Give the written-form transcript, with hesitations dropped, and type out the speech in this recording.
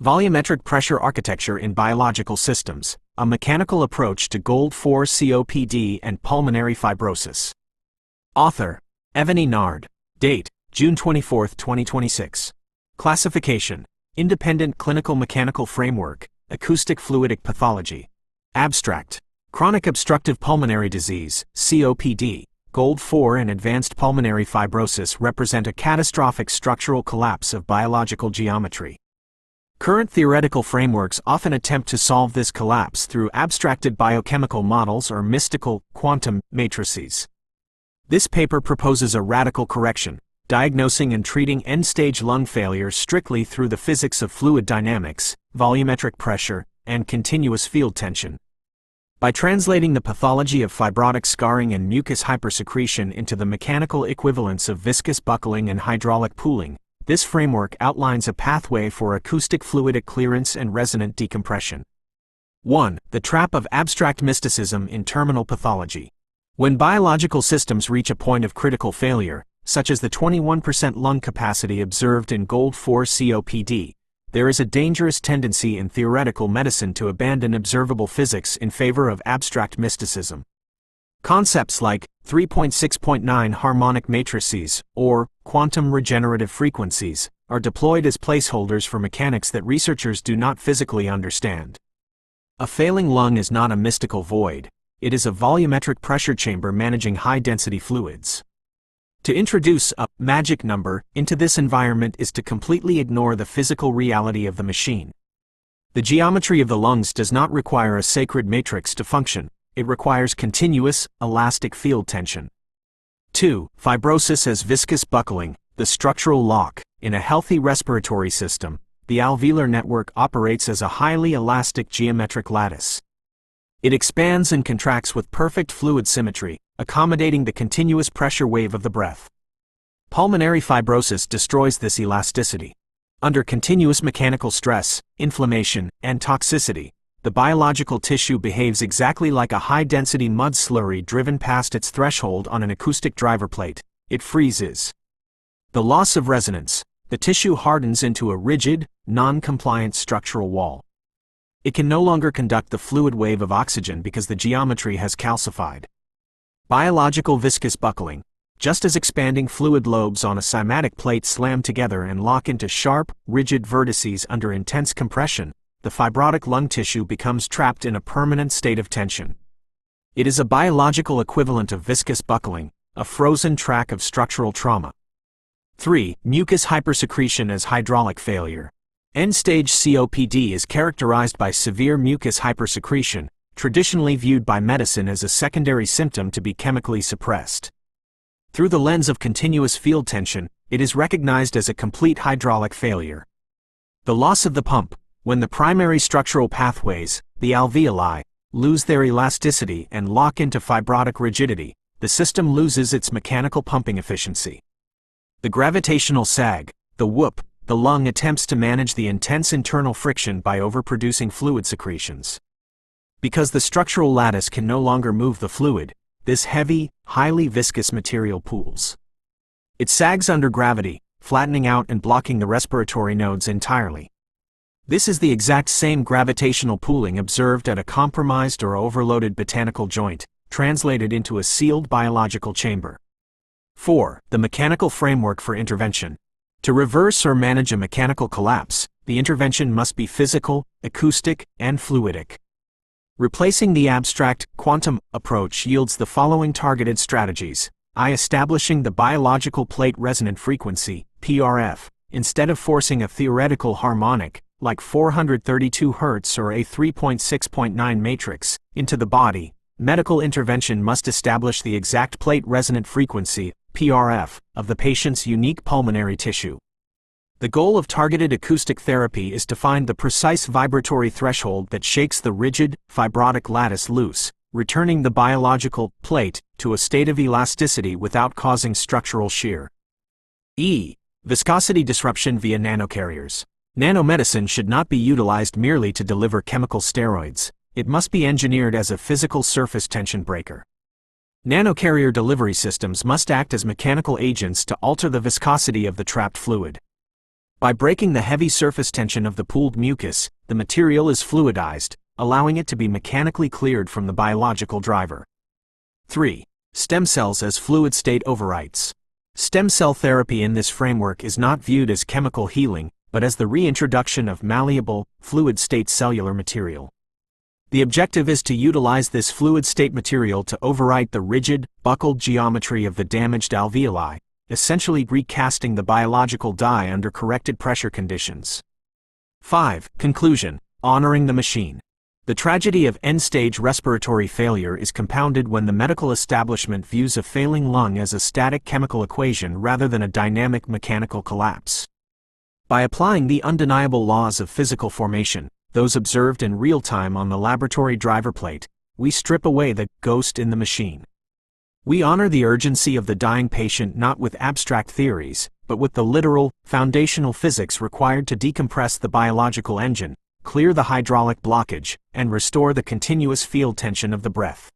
Volumetric Pressure Architecture in Biological Systems, a Mechanical Approach to GOLD-4 COPD and Pulmonary Fibrosis. Author, Evany Nard. Date, June 24, 2026. Classification, Independent Clinical Mechanical Framework, Acoustic Fluidic Pathology. Abstract, Chronic Obstructive Pulmonary Disease, COPD, GOLD-4 and Advanced Pulmonary Fibrosis represent a catastrophic structural collapse of biological geometry. Current theoretical frameworks often attempt to solve this collapse through abstracted biochemical models or mystical, quantum matrices. This paper proposes a radical correction, diagnosing and treating end-stage lung failure strictly through the physics of fluid dynamics, volumetric pressure, and continuous field tension. By translating the pathology of fibrotic scarring and mucus hypersecretion into the mechanical equivalents of viscous buckling and hydraulic pooling, this framework outlines a pathway for acoustic fluidic clearance and resonant decompression. 1. The trap of abstract mysticism in terminal pathology. When biological systems reach a point of critical failure, such as the 21% lung capacity observed in GOLD-4 COPD, there is a dangerous tendency in theoretical medicine to abandon observable physics in favor of abstract mysticism. Concepts like 3.6.9 harmonic matrices or quantum regenerative frequencies are deployed as placeholders for mechanics that researchers do not physically understand. A failing lung is not a mystical void, it is a volumetric pressure chamber managing high-density fluids. To introduce a magic number into this environment is to completely ignore the physical reality of the machine. The geometry of the lungs does not require a sacred matrix to function. It requires continuous, elastic field tension. 2. Fibrosis as viscous buckling, the structural lock. In a healthy respiratory system, the alveolar network operates as a highly elastic geometric lattice. It expands and contracts with perfect fluid symmetry, accommodating the continuous pressure wave of the breath. Pulmonary fibrosis destroys this elasticity. Under continuous mechanical stress, inflammation, and toxicity, the biological tissue behaves exactly like a high-density mud slurry driven past its threshold on an acoustic driver plate. It freezes. The loss of resonance, the tissue hardens into a rigid, non-compliant structural wall. It can no longer conduct the fluid wave of oxygen because the geometry has calcified. Biological viscous buckling. Just as expanding fluid lobes on a cymatic plate slam together and lock into sharp, rigid vertices under intense compression, the fibrotic lung tissue becomes trapped in a permanent state of tension. It is a biological equivalent of viscous buckling, a frozen track of structural trauma. 3. Mucus hypersecretion as hydraulic failure. End-stage COPD is characterized by severe mucus hypersecretion, traditionally viewed by medicine as a secondary symptom to be chemically suppressed. Through the lens of continuous field tension, it is recognized as a complete hydraulic failure. The loss of the pump. When the primary structural pathways, the alveoli, lose their elasticity and lock into fibrotic rigidity, the system loses its mechanical pumping efficiency. The gravitational sag, the whoop, the lung attempts to manage the intense internal friction by overproducing fluid secretions. Because the structural lattice can no longer move the fluid, this heavy, highly viscous material pools. It sags under gravity, flattening out and blocking the respiratory nodes entirely. This is the exact same gravitational pooling observed at a compromised or overloaded botanical joint, translated into a sealed biological chamber. 4. The mechanical framework for intervention. To reverse or manage a mechanical collapse, the intervention must be physical, acoustic, and fluidic. Replacing the abstract, quantum approach yields the following targeted strategies. Establishing the biological plate resonant frequency, PRF, instead of forcing a theoretical harmonic, like 432 Hz or a 3.6.9 matrix, into the body, medical intervention must establish the exact plate resonant frequency, PRF, of the patient's unique pulmonary tissue. The goal of targeted acoustic therapy is to find the precise vibratory threshold that shakes the rigid, fibrotic lattice loose, returning the biological plate to a state of elasticity without causing structural shear. Viscosity disruption via nanocarriers. Nanomedicine should not be utilized merely to deliver chemical steroids. It must be engineered as a physical surface tension breaker. Nanocarrier delivery systems must act as mechanical agents to alter the viscosity of the trapped fluid. By breaking the heavy surface tension of the pooled mucus, the material is fluidized, allowing it to be mechanically cleared from the biological driver. 3. Stem cells as fluid state overwrites. Stem cell therapy in this framework is not viewed as chemical healing, but as the reintroduction of malleable, fluid state cellular material. The objective is to utilize this fluid state material to overwrite the rigid, buckled geometry of the damaged alveoli, essentially recasting the biological die under corrected pressure conditions. 5. Conclusion: honoring the machine. The tragedy of end-stage respiratory failure is compounded when the medical establishment views a failing lung as a static chemical equation rather than a dynamic mechanical collapse. By applying the undeniable laws of physical formation, those observed in real time on the laboratory driver plate, we strip away the ghost in the machine. We honor the urgency of the dying patient not with abstract theories, but with the literal, foundational physics required to decompress the biological engine, clear the hydraulic blockage, and restore the continuous field tension of the breath.